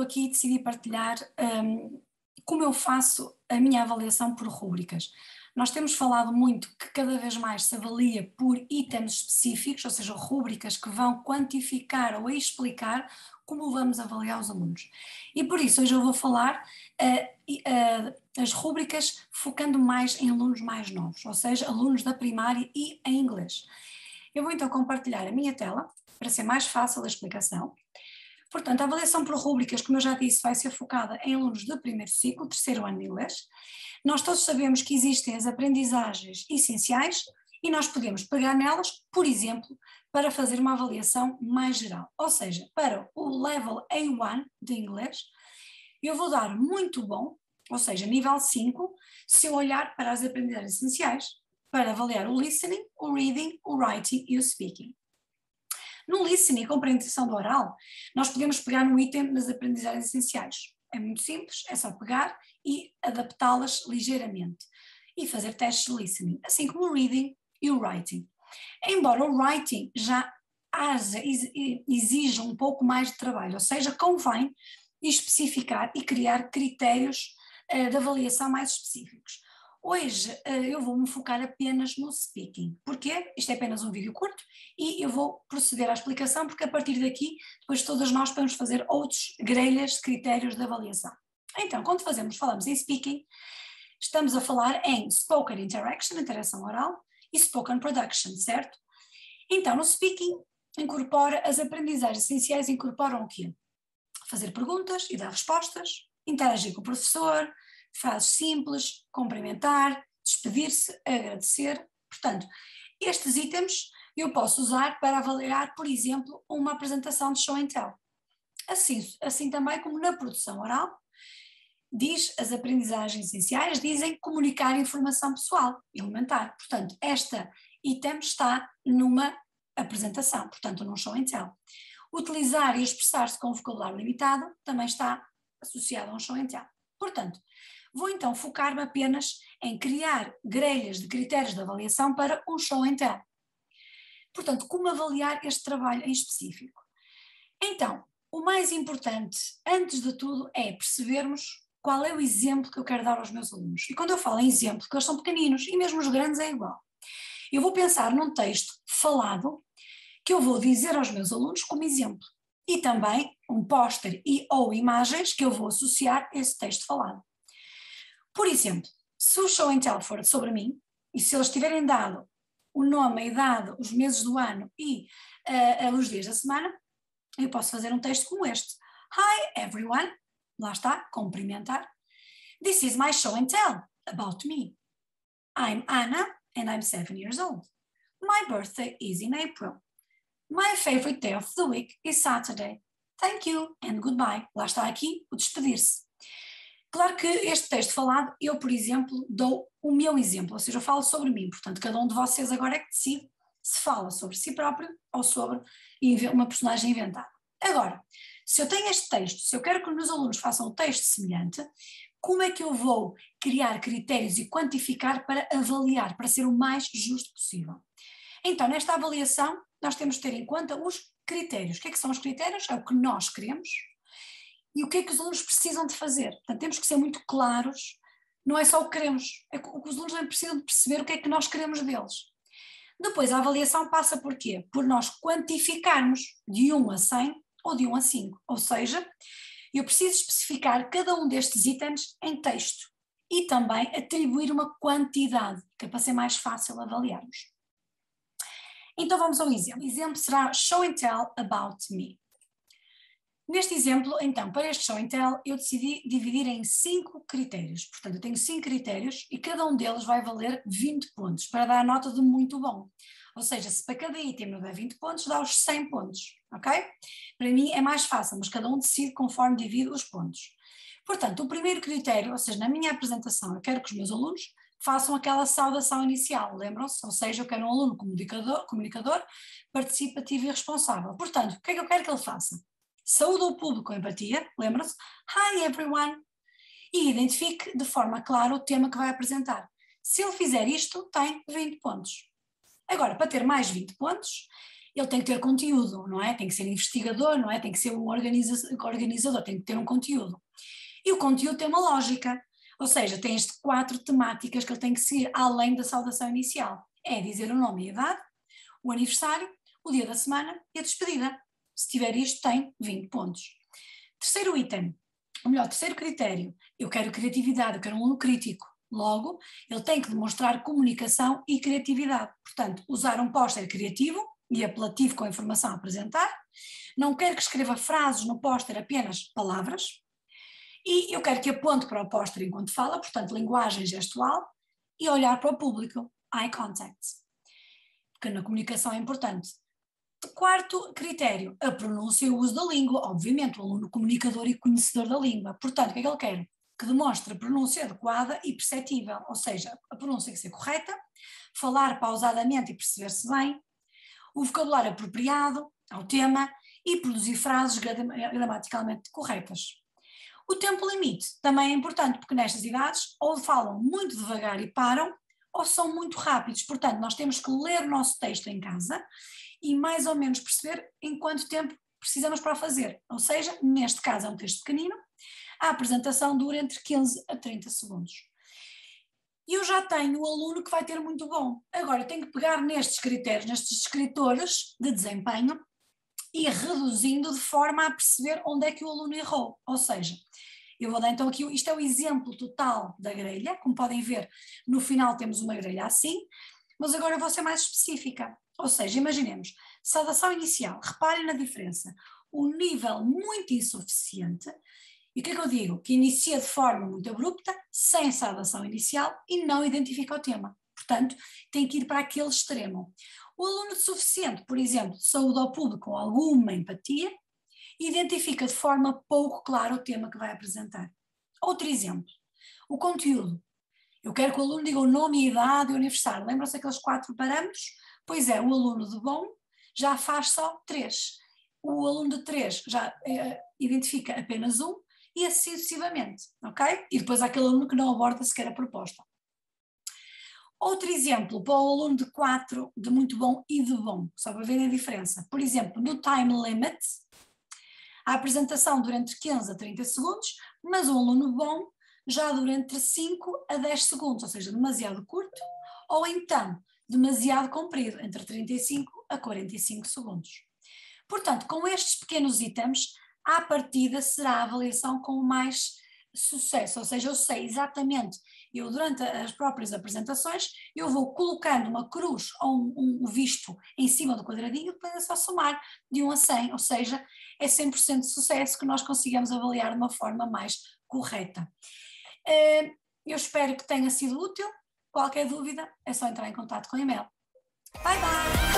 aqui e decidi partilhar como eu faço a minha avaliação por rúbricas. Nós temos falado muito que cada vez mais se avalia por itens específicos, ou seja, rúbricas que vão quantificar ou explicar como vamos avaliar os alunos. E por isso hoje eu vou falar as rúbricas focando mais em alunos mais novos, ou seja, alunos da primária e em inglês. Eu vou então compartilhar a minha tela para ser mais fácil a explicação. Portanto, a avaliação por rúbricas, como eu já disse, vai ser focada em alunos do primeiro ciclo, terceiro ano de inglês. Nós todos sabemos que existem as aprendizagens essenciais e nós podemos pegar nelas, por exemplo, para fazer uma avaliação mais geral. Ou seja, para o level A1 de inglês, eu vou dar muito bom, ou seja, nível 5, se eu olhar para as aprendizagens essenciais, para avaliar o listening, o reading, o writing e o speaking. No listening, compreensão do oral, nós podemos pegar no item das aprendizagens essenciais. É muito simples, é só pegar e adaptá-las ligeiramente e fazer testes de listening, assim como o reading e o writing. Embora o writing já exija um pouco mais de trabalho, ou seja, convém especificar e criar critérios de avaliação mais específicos. Hoje eu vou-me focar apenas no speaking. Porquê? Isto é apenas um vídeo curto e eu vou proceder à explicação porque a partir daqui depois todas nós podemos fazer outros grelhas de critérios de avaliação. Então, quando falamos em speaking, estamos a falar em spoken interaction, interação oral, e spoken production, certo? Então, no speaking, incorpora as aprendizagens essenciais, incorporam o quê? Fazer perguntas e dar respostas, interagir com o professor, frases simples, cumprimentar, despedir-se, agradecer. Portanto, estes itens eu posso usar para avaliar, por exemplo, uma apresentação de show and tell. Assim também como na produção oral, diz as aprendizagens essenciais, dizem comunicar informação pessoal, elementar. Portanto, esta item está numa apresentação, portanto, num show and tell. Utilizar e expressar-se com vocabulário limitado também está associado a um show and tell. Portanto, vou então focar-me apenas em criar grelhas de critérios de avaliação para um show and tell. Portanto, como avaliar este trabalho em específico? Então, o mais importante, antes de tudo, é percebermos qual é o exemplo que eu quero dar aos meus alunos. E quando eu falo em exemplo, que eles são pequeninos, e mesmo os grandes é igual. Eu vou pensar num texto falado que eu vou dizer aos meus alunos como exemplo. E também um póster e ou imagens que eu vou associar a esse texto falado. Por exemplo, se o show and tell for sobre mim, e se eles tiverem dado o nome, a idade, os meses do ano e os dias da semana, eu posso fazer um texto como este. Hi everyone, lá está, cumprimentar. This is my show and tell about me. I'm Anna and I'm 7 years old. My birthday is in April. My favorite day of the week is Saturday. Thank you and goodbye. Lá está aqui o despedir-se. Claro que este texto falado, eu, por exemplo, dou o meu exemplo, ou seja, eu falo sobre mim, portanto, cada um de vocês agora é que decide se fala sobre si próprio ou sobre uma personagem inventada. Agora, se eu tenho este texto, se eu quero que os meus alunos façam um texto semelhante, como é que eu vou criar critérios e quantificar para avaliar, para ser o mais justo possível? Então, nesta avaliação, nós temos de ter em conta os critérios. O que é que são os critérios? É o que nós queremos. E o que é que os alunos precisam de fazer? Portanto, temos que ser muito claros, não é só o que queremos, é que os alunos também precisam de perceber o que é que nós queremos deles. Depois, a avaliação passa por quê? Por nós quantificarmos de 1 a 100 ou de 1 a 5, ou seja, eu preciso especificar cada um destes itens em texto e também atribuir uma quantidade, que é para ser mais fácil avaliarmos. Então vamos ao exemplo. O exemplo será show and tell about me. Neste exemplo, então, para este show and tell, eu decidi dividir em 5 critérios. Portanto, eu tenho 5 critérios e cada um deles vai valer 20 pontos, para dar a nota de muito bom. Ou seja, se para cada item eu der 20 pontos, dá os 100 pontos, ok? Para mim é mais fácil, mas cada um decide conforme divide os pontos. Portanto, o primeiro critério, ou seja, na minha apresentação, eu quero que os meus alunos façam aquela saudação inicial, lembram-se? Ou seja, eu quero um aluno comunicador, participativo e responsável. Portanto, o que é que eu quero que ele faça? Saúde o público com empatia, lembra-se? Hi everyone! E identifique de forma clara o tema que vai apresentar. Se ele fizer isto, tem 20 pontos. Agora, para ter mais 20 pontos, ele tem que ter conteúdo, não é? Tem que ser investigador, não é? Tem que ser um organizador, tem que ter um conteúdo. E o conteúdo tem uma lógica, ou seja, tem as 4 temáticas que ele tem que seguir, além da saudação inicial. É dizer o nome e a idade, o aniversário, o dia da semana e a despedida. Se tiver isto, tem 20 pontos. Terceiro item, ou melhor, terceiro critério, eu quero criatividade, eu quero um aluno crítico. Logo, ele tem que demonstrar comunicação e criatividade. Portanto, usar um póster criativo e apelativo com a informação a apresentar. Não quero que escreva frases no póster, apenas palavras. E eu quero que aponte para o póster enquanto fala, portanto, linguagem gestual, e olhar para o público, eye contact. Porque na comunicação é importante. Quarto critério, a pronúncia e o uso da língua. Obviamente, o aluno comunicador e conhecedor da língua. Portanto, o que é que ele quer? Que demonstre a pronúncia adequada e perceptível, ou seja, a pronúncia tem que ser correta, falar pausadamente e perceber-se bem, o vocabulário apropriado ao tema e produzir frases gramaticalmente corretas. O tempo limite também é importante, porque nestas idades ou falam muito devagar e param, ou são muito rápidos. Portanto, nós temos que ler o nosso texto em casa e mais ou menos perceber em quanto tempo precisamos para fazer. Ou seja, neste caso é um texto pequenino, a apresentação dura entre 15 a 30 segundos. E eu já tenho o aluno que vai ter muito bom. Agora, eu tenho que pegar nestes critérios, nestes descritores de desempenho e reduzindo de forma a perceber onde é que o aluno errou. Ou seja, eu vou dar então aqui, isto é o exemplo total da grelha, como podem ver, no final temos uma grelha assim, mas agora eu vou ser mais específica. Ou seja, imaginemos, saudação inicial, reparem na diferença, um nível muito insuficiente. E o que é que eu digo? Que inicia de forma muito abrupta, sem saudação inicial e não identifica o tema. Portanto, tem que ir para aquele extremo. O aluno suficiente, por exemplo, saúde ao público com alguma empatia, identifica de forma pouco clara o tema que vai apresentar. Outro exemplo, o conteúdo. Eu quero que o aluno diga o nome, a idade e o aniversário. Lembram-se daqueles 4 parâmetros? Pois é, o aluno de bom já faz só 3. O aluno de 3 já identifica apenas 1 e assim sucessivamente, ok? E depois há aquele aluno que não aborda sequer a proposta. Outro exemplo, para o aluno de 4, de muito bom e de bom, só para verem a diferença. Por exemplo, no time limit, a apresentação dura entre 15 a 30 segundos, mas o aluno bom já dura entre 5 a 10 segundos, ou seja, demasiado curto, ou então demasiado comprido, entre 35 a 45 segundos. Portanto, com estes pequenos itens, à partida será a avaliação com mais sucesso, ou seja, eu sei exatamente, eu durante as próprias apresentações, eu vou colocando uma cruz ou um visto em cima do quadradinho, depois é só somar de 1 a 100, ou seja, é 100% de sucesso que nós consigamos avaliar de uma forma mais correta. Eu espero que tenha sido útil. Qualquer dúvida é só entrar em contato com o e-mail. Bye bye!